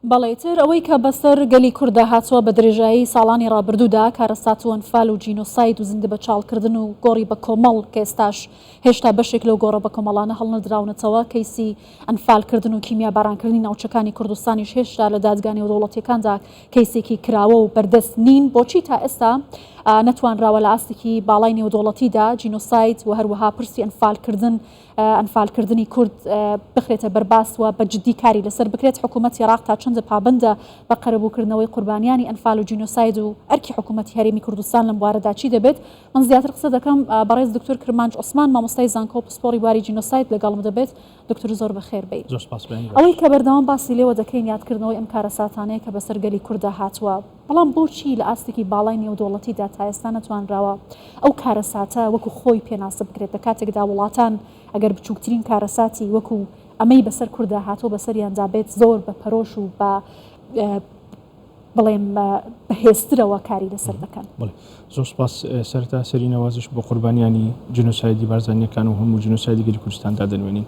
بەڵێتر ئەوەی کە بەسەر گەلی کووردا هاتووە بە درێژایی ساڵانی ڕابردوودا کارەسات و ئەنفال و جینۆساید و زیندە بە چاڵکردن و گۆڕی بە کۆمەڵ کە ئێستاش هێشتا بەشێک لەو گۆڕە بە کۆمەڵانە هەڵنەدراونەتەوە کەیسی ئەنفالکردن و کیمیا بارانکردنی ناوچەکانی کوردستانیش هێشتا لە دادگانی و دەوڵەتیەکاندا کەیسێکی کراوە و بەردەست نین بۆچی تا ئێستا نەتوانراوە لە ئاستێکی باڵای نێودەوڵەتیدا جینۆساید و هەروەها پرسی ئەنفالکردنی کورد بخرێتە بەرباس و بە جددی کاری لەسەر بکرێت حکوومەتی عێراق تا چەندە پابندە بە قەرەبووکردنەوەی قوربانیانی ئەنفال و جینۆساید و ئەرکی حکوومەتی هەرێمی کوردستان لەم بوارەدا چی دەبێت؟ من زیاتر قسە دەکەم بەڕێز دکتۆر کرمانج عوسمان مامۆستای زانکۆ و پسپۆڕی بواری جینۆساید لەگەڵم دەبێت. دکتۆر زۆر بەخێر بێت. ئەوەی کە بەردەوام باسی لێوە دەکەین یادکردنەوەی ئەم کارە ساتانەیە کە بەسەر گەلی کووردا هاتووە، بەڵام بۆچی لە ئاستێکی باڵای نێودەوڵەتیدا تا ئێستا نەتوانراوە ئەو کارەساتە وەکو خۆی پێناسە بکرێت لە کاتێکدا وڵاتان ئەگەر بچووکترین کارەساتی وەکو ئەمەی بەسەر کووردا هاتووە بەسەریاندا بێت زۆر بە پەرۆش و بە بڵێم بەهێزترەوە کاری لەسەر دەکەن. زۆر سپاس. سەرتا سەری نەوازش بۆ قوربانیانی جنۆسایدی بارزانیەکان و هەموو جنۆسایدی گەلی کوردستاندا دەنوێنین.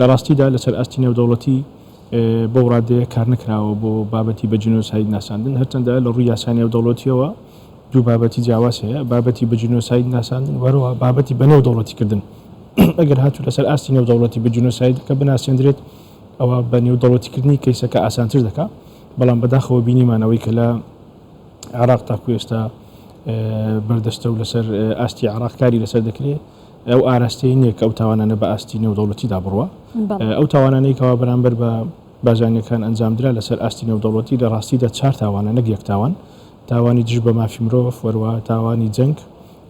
لە ڕاستیدا لەسەر ئاستی نێودەوڵەتی بۆ ڕادەیە کار نەکراوە بۆ بابەتی بە جنۆساید ناساندن، هەرچەندە لە ڕووی یاسای نێودەوڵەتیەوە دوو بابەتی جیاواز هەیە، بابەتی بە جنۆساید ناساندن وەرەوە بابەتی بە نێودەوڵەتیکردن. ئەگەر هاتوو لەسەر ئاستی نێودەوڵەتی بە جنۆساید کە بناسێنرێت ئەوە بە نێودەوڵەتیکردنی کەیسەکە ئاسانتر دەکات، بەڵام بەداخەوە بینیمانەوەی کە لە عێراق تاکو ئێستا بەردەستە و لەسەر ئاستی عێراق کاری لەسەر دەکرێت ئەو ئاراستەی نییە کە ئەو تاوانانە بە ئاستی نێودەوڵەتیدا بڕوە. ئەو تاوانانەی کەوا بەرامبەر بە بازانیەکان ئەنجامدرا لەسەر ئاستی نێودەوڵەتی لە ڕاستیدا چار تاوانە نەک یەک تاوان، تاوانی دژ بە مافی مرۆڤ، وەروە تاوانی جەنگ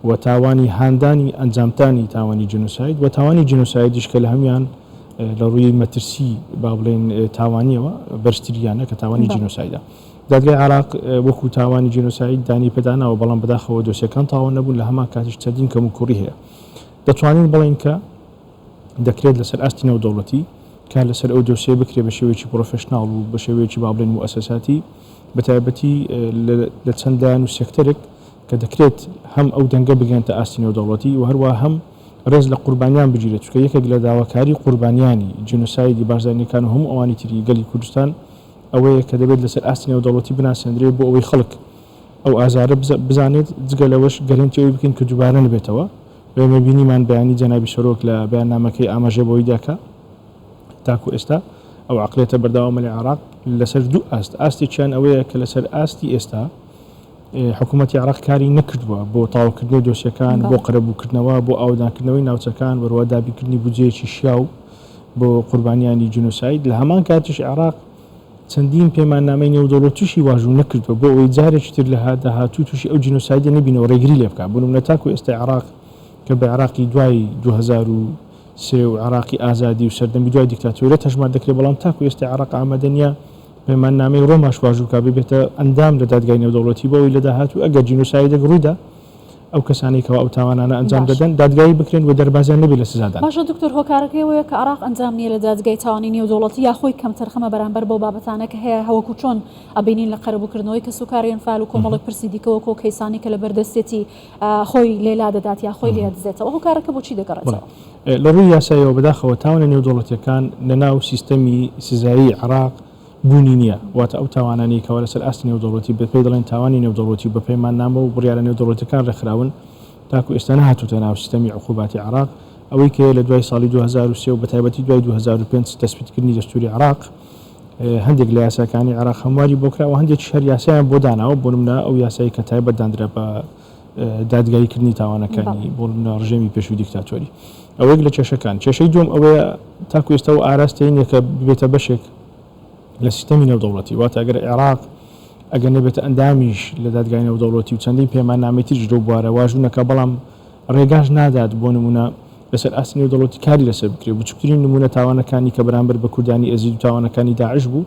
و تاوانی هاندانی ئەنجامتانی تاوانی جنۆساید و تاوانی جنۆسایدیش کە لە هەمیان لە ڕووی مەترسی با بڵێن تاوانیەوە بەرزتریانە کە تاوانی جنۆسایدە. دادگای عێراق وەکو تاوانی جنۆساید دانی پێداناوە، بەڵام بەداخەوە دۆسیەکان تاوان نەبوون، لە هەمان کاتیش چەندین کەم و کوڕی هەیە. دەتوانین بڵێن کە دەکرێت لەسەر ئاستی نێودەوڵەتی کار لەسەر ئەو دۆسیە بکرێت بە شێوەیەکی پرۆفشناڵ و بە شێوەیەکی با بڵێن موسەساتی، بەتایبەتی لە چەندان و سێکتەرێک کە دەکرێت هەم ئەو دەنگە بگەێنتە ئاستی نێودەوڵەتی و هەروە هەم ڕێز لە قوربانیان بگیرێت، چکە یەکێک لە داواکاری قوربانیانی جنۆسایدی بارزانیەکان و هەموو ئەوانی تری گەلی کوردستان ئەوەیە کە دەبێت لەسەر ئاستی نێودەوڵەتی بناسێنرێت بۆ ئەوەی خەڵک ئەو ئازارە بزانێت، جگە لەوەش گەرنتی ئەوەی بکەین کە دووبارە نبێتەوە. وێمە بینیمان بەیانی جەنابی سەرۆک لە بەیاننامەکەی ئاماژە بۆی داکە تاکو ئێستا ئەو عقلێتە بەردەوامە لە عێراق لەسەر دوو ئاستێکیان ئەوەیە کە لەسەر ئاستی ئێستا حکوومەتی عێراق کاری نەکردووە بۆ تاوکردنی دۆسیەکان، بۆ قەرەبووکردنەوە، بۆ ئاودانکردنەوەی ناوچەکان، وەروە دابینکردنی بودجەیەکی شیاو بۆ قوربانیانی جنۆساید. لە هەمان کاتیش عێراق چەندین پەیماننامەی نێودەوڵەتیشی واژوو نەکردووە بۆ ئەوەی جارێکی تر لە داهاتوو تووشی ئەو جنۆسایدە نەبینەوە ڕێگری لێ بکات. بۆ نمونە تاکو ئێستا عێراق کە بە عێراقی دوای 2003 و عێراقی ئازادی و سەردەمی دوای دیکتاتۆریەت هەژمار دەکرێت، بەڵام تاکو ئێستا عێراق ئامادە نییە پەیماننامەی ڕۆماش واژوو کا ببێتە ئەندام لە دادگای نێودەوڵەتی بۆەوەی لە داهاتوو ئەگەر جینۆسایدێک ڕوویدا ئەو کەسانی کەوا ئەو تاوانانە ئەنجام دەدەن دادگایی بکرێن و دەربازیان نەبێت لە سزادان. باشە دکتۆر، هۆکارەکەیەوەیە کە عێراق ئەنجام نییە لە دادگای تاوانی نێودەوڵەتی یا خۆی کەم تەرخەمە بەرامبەر بۆ بابەتانە کە هەیە هەوەکو چۆن ئەبینین لە قەرەبووکردنەوەی کە سوکاری ئەنفال و کۆمەڵی پرسی دیکەوە کۆ کەیسانی کە لە بەردەستێتی خۆی لێلا دەدات یا خۆی لێ دەزێتەوە، هۆکارەکە بۆچی دەگەڕێتەوە؟ لە ڕووی یاساییەوە بەداخەوە تاوانە نێودەوڵەتیەکان لەناو سیستەمی سزایی عێراق بوونی نییە، واتە ئەو تاوانانی کەوە لەسەر ئاستی نێودەوڵەتی بە پێی دەڵێن تاوانی نێودەوڵەتی بە پەیماننامە و بڕیارە نێودەوڵەتیەکان ڕێکخراون تاکو ئێستا نەهاتووتە ناو سیستەمی عقوباتی عێراق، ئەوەی کە لە دوای ساڵی 2003 و بەتایبەتی دوای 2005 دەستپێکردنی دەستوری عێراق هەندێک لە یاساکانی عێراق هەمواری بۆ کراوە، هەندێک شەر یاسایان بۆ داناوە، بۆ نمونە ئەو یاسایی کە تایبەت دانرا بە دادگاییکردنی تاوانەکانی بۆ نمونە ڕژێمی پێشووی دیکتاتۆری. ئەوەیەک لە کێشەکان. کێشەی دووەم ئەوەیە تاکو ئێستا و ئاراستەیە کە ببێتە بەشێک لە سیستەمی نێودەوڵەتی، واتە ئەگەر عێراق ئەگەر نەبێتە ئەندامیش لە دادگای نێودەوڵەتی و چەندین پەیماننامەی تریش لەو بوارە واژوو نەکا، بەڵام ڕێگاش نادات بۆ نمونە لەسەر ئاستی نێودەوڵەتی کاری لەسەر بکرێت. بچووکترین نمونە تاوانەکانی کە بەرامبەر بە کوردانی ئەزید و تاوانەکانی داعش بوو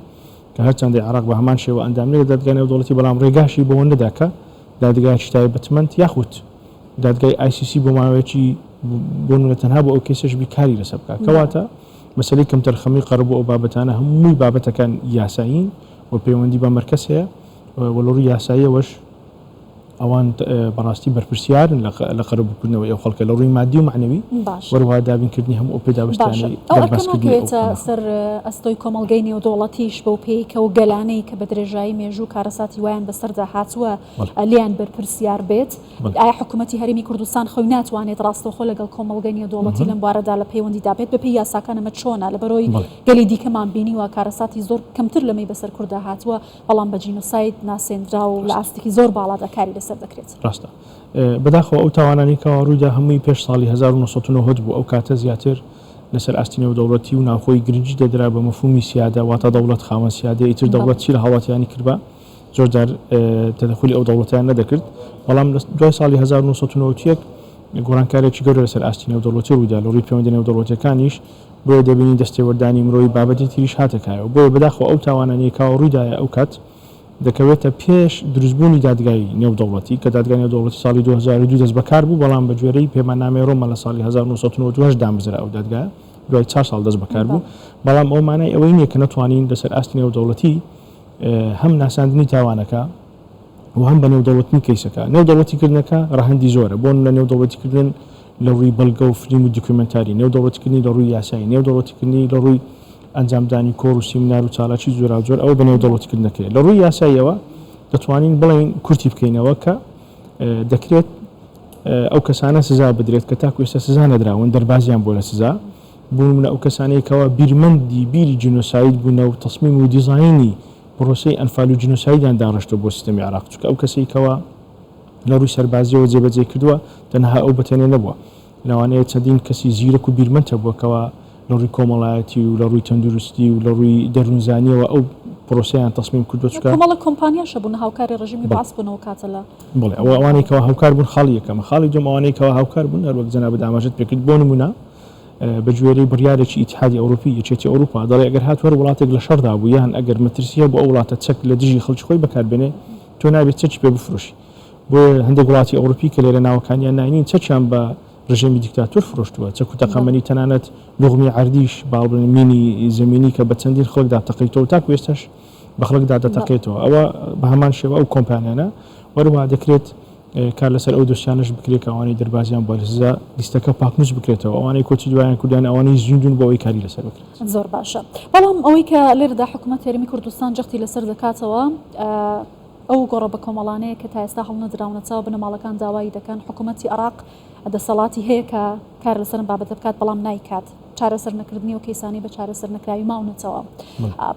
کە هەرچەندە عێراق بە هەمان شێوە ئەندام نێت لە دادگای نێودەوڵەتی، بەڵام ڕێگاشی بۆەوە نەدا کە دادگایکی تایبەتمەند یاخود دادگای ICC بۆ ماوەیەکی بۆ نمونە تەنها بۆ ئەو کێسەش بیکاری لەسەر بکات. کەواتە مەسەلەی کەم تەرخەمی قەرەب بۆ ئەو بابەتانە هەمووی بابەتەکان یاسایین و پەیوەندی بە مەرکەز هەیە، وەڵڕووی یاساییەوەش ئەوان بەڕاستی بەرپرسیارن لە قەرەبووکردنەوەی ئەو خەڵکە لە ڕووی مادی و معنەوی وەروەها دابینکردنی هەموو ئەو پێداویستانەی دەرباسکردنێتە سەر ئەستۆی کۆمەڵگەی نێودەوڵەتیش بەو پێیکە و گەلانەی کە بە درێژایی مێژوو کارەساتی وایان بەسەردا هاتووە لیان بەرپرسیار بێت ئایا حکوومەتی هەرێمی کوردستان خۆی ناتوانێت ڕاستەوخۆ لەگەڵ کۆمەڵگەی نێودەوڵەتی لەم بارەدا لە پەیوەندیدا بێت بەپێی یاساکان ئەمە چۆنە لەبەرەوەی گەلی دیکەمان بینی و کارەساتی زۆر کەمتر لەمەی بەسەر کووردا هاتووە بەڵام بە جینۆساید ناسێنرا و لە ئاستێکی زۆر باڵادا کاری لەسەر دەکرێت. ڕاستە بەداخەوە ئەو تاوانانی کەوا ڕوویدا هەمووی پێش ساڵی 1990 بوو ئەو کاتە زیاتر لەسەر ئاستی نێودەوڵەتی و ناوخۆی گرنگی دەدرا بە مەفهومی سیادە واتە دەوڵەت خاوەن سیادە ئیتر دەوڵەت چی لە هاوڵاتیانی کردبا زۆرجار تەدەخلی ئەو دەوڵەتیان نەدەکرد بەڵام دوای ساڵی 1990 گۆڕانکارێکی گەورە لەسەر ئاستی نێودەوڵەتی ڕوویدا لە ڕووی پەیوەندی نێودەوڵەتیەکانیش بۆیە دەبینی دەستێوەردانی مرۆیی بابەتی تریش هاتەکایەوە بۆیە بەداخەوە ئەو تاوانانەی کاوە ڕوویدایە ئەو کات دەکەوێتە پێش دروستبوونی دادگای نێودەوڵەتی کە دادگای نێودەوڵەتی ساڵی 2002 دەست بەکار بوو بەڵام بە گوێرەی پەیماننامەی ڕۆمە لە ساڵی 1992 دامەزرا ئەو دادگا دوای 4 ساڵ دەست بەکار بوو بەڵام ئەو مانای ئەوەی نییە کە نەتوانین لەسەر ئاستی نێودەوڵەتی هەم ناساندنی تاوانەکە و هەم بە نێودەوڵەتنی کەیسەکە نێودەوڵەتیکردنەکە ڕەهەندی زۆرە بۆن لە نێودەوڵەتیکردن لە ڕووی بەڵگە و فلیم و دوکومنتاری نێودەوڵەتیکردنی لە ڕووی یاسایی نێودەوڵەتیکردنی لە ڕووی ئەنجامدانی کۆڕ و سیمینار و چالاکی زۆر ئەوە بە نێودەوڵەتیکردنەکەی لە ڕووی یاساییەوە دەتوانین بڵین کورتی بکەینەوە کە دەکرێت ئەو کەسانە سزا بدرێت کە تاکو ئێستا سزا نەدراون دەربازیان بۆ لە سزا بوون ئەو کەسانەیەکەوە بیرمەندی بیری جینۆساید بوونە و تەسمیم و دیزاینی پرۆسەی ئەنفال و جینۆسایدیان داڕشتە بۆ سیستەمی عێراق چونکە ئەو کەسێکەوە لە ڕووی سەربازیەوە جێبەجێ کردووە تەنها ئەو بەتەنێ نەبووە لەوانەیە چەندین کەسی زیرەک و بیرمەندە بووەکەوە لە ڕووی کۆمەڵایەتی و لە ڕووی تەندروستی و لە ڕووی دەروونزانیەوە ئەو پرۆسەیان تەسمیم کردو چکە کۆمەڵە کۆمپانیاشە بوون هاوکاری ڕژیمی باس بوونەوە کاتە لە بڵێ ئەوانەی کەەوە هاوکار بوون خاڵی یەکەمە خاڵی دوم ئەوانەی کەەوە هاوکار بوون هەروەک جەناب ئاماژەت پێکرد بۆ نمونە بە گوێرەی بڕیارێکی ئیتحادی ئەوروپی یەکێتی ئەوروپا دەڵێ ئەگەر هاتووەر وڵاتێک لە شەردا بوو یان ئەگەر مەترسیە بۆ ئەو وڵاتە چەک لە دژی خەڵکی خۆی بەکاربێنێ تۆ نابێت چەکی پێ بفرۆشی بۆ هەندێک وڵاتی ئەوروپی کە لێرە ناوەکانیان ناینین چەکیان بە ڕژێمی دیکتاتۆر فرۆشتووە چەک و تەقەمەنی تەنانەت لوغمی عەردیش باڵبن مینی زەمینی کە بە چەندین خەڵکدا تەقیتەوە تاکو ئێستاش بە خەڵکدا دەتەقێتەوە ئەوە بە هەمان شێوە ئەو کۆمپانیانە وەروە دەکرێت کار لەسەر ئەو دۆستیانش بکرێت کە ئەوانەی دەربازیان بۆ لە سزا لیستەکە پاکنووس بکرێتەوە ئەوانەی کۆچی دوایان کوردیان ئەوانەی زیندون بۆ ئەوەی کاری لەسەر بکرێت زۆر باشە بەڵام ئەوەی کە لێرەدا حکوومەت هەرێمی کوردستان جەختی لەسەر دەکاتەوە ئەو گۆڕە بە کۆمەڵانەیە کە تا ئێستا هەڵنەدراونەتەوە بنەماڵەکان داوای دەکەن حکوومەتی عێراق دەسەڵاتی هەیە کە کار لەسەر بابەتە بکات بەڵام نایکات چارەسەر نەکردنی و کەیسانی بە چارەسەر نەکراوی ماونەتەوە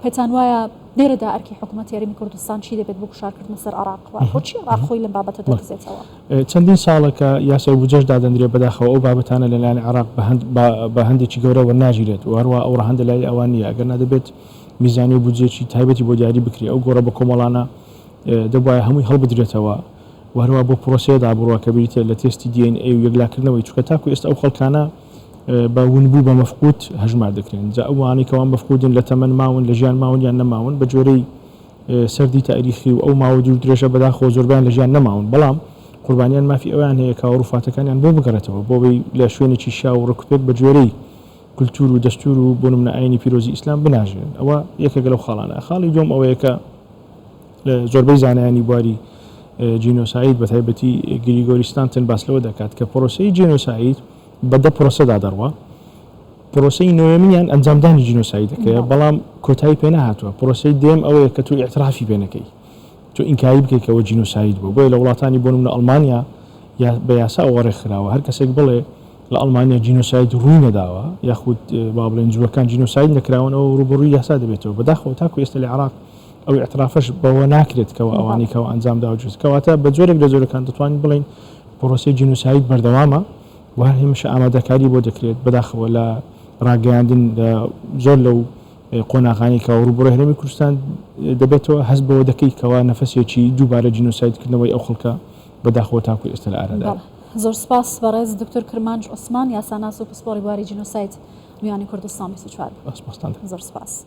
پێتان وایە لێرەدا ئەرکی حکوومەتی هەرێمی کوردستان چی دەبێت بۆ گوشارکردن سەر عێراق بۆچی عێراق خۆی لەم بابەتە دەرزێتەوە چەندین ساڵەکە یاسای بودجەش دادەنرێت بەداخەوە ئەو بابەتانە لەلایەن عێراق بە هەندێکی گەورە وەرناگیرێت و هەروە ئەو ڕەهەندە لای ئەوان نییە ئەگەر نەدەبێت میزانی و بودجێکی تایبەتی بۆ دیاری بکرێت ئەو گۆڕە بە کۆمەڵانە دەبواە هەمووی هەڵبدرێتەوە و هەروە بۆ پرۆسەیەدا بڕوە کە بریتە لە تێستی DNA و یەکلاکردنەوەی چونکە تاکو ئێستا ئەو خەڵکانە بە ونبوو بە مەفقود هەژمار دەکرێن جا ئەوانەی کەوان مەفقودن لە تەمەن ماون لە ژیان ماون یان نەماون بە جۆرەی سەردی تاریخی و ئەو ماوە دوور درێژە بەداخەوە زۆربیان لە ژیان نەماون بەڵام قوربانیان مافی ئەویان هەیە کە ڕوفاتەکانیان بۆ بگەڕێتەوە بۆی لە شوێنێکی شا و ڕکوپێت بە جۆرەی کولتور و دەستور و بۆ نمونە ئاینی پیرۆزی ئیسلام بناژێن ئەوە یەکێک لەو خاڵانە خاڵی دوم ئەوەیە کە زۆربەی زانایانی بواری جینۆساید بە تایبەتی گریگۆریستان تەن باس لەوە دەکات کە پرۆسەی جینۆساید بەدە پرۆسەدا دەڕوە پرۆسەی نوێمیان ئەنجامدانی جینۆسایدەکەیە بەڵام کۆتایی پێ نهاتووە پرۆسەی دێم ئەوەیە کە تۆ ئیعترافی پێ نەکەی تۆ ئینکاری بکەیتەوە جینۆساید بوو بۆیە لە وڵاتانی بۆ نمونە ئەڵمانیا یا بە یاسا وەڕێکخراوە هەر کەسێک بڵێ لە ئەڵمانیا جینۆساید ڕووی نەداوە یاخود با بڵێن جووەکان جینۆساید نەکراونەوە ڕوبەڕووی یاسا دەبێتەوە بەداخەوە تاکو ئێستا لە عێراق ئەو اعترافش بەوە ناکرێت کەەوە ئەوانەی کەەوە ئەنجام دا جوست کەواتە بە جۆرێک لە جۆرەکان دەتوانین بڵین پرۆسی جینۆساید بەردەوامە و هەمیشە ئامادەکاری بۆ دەکرێت بەداخەوە لە ڕاگەیاندن زۆر لەو قۆناغانی کە ڕوبەڕۆی هەرێمی کوردستان دەبێتەوە هەست بەوە دەکەیتەوە نەفەسێکی دووبارە جینۆسایدکردنەوەی ئەو خەڵکە بەداخەوە تاکو ئێستا لە ئارەدا زۆر سپاس بەڕێز دکتۆر کرمانج عوسمان یاساناس و پسپۆڕی بواری جینۆساید میانی کوردستان 24 زۆر سپاس.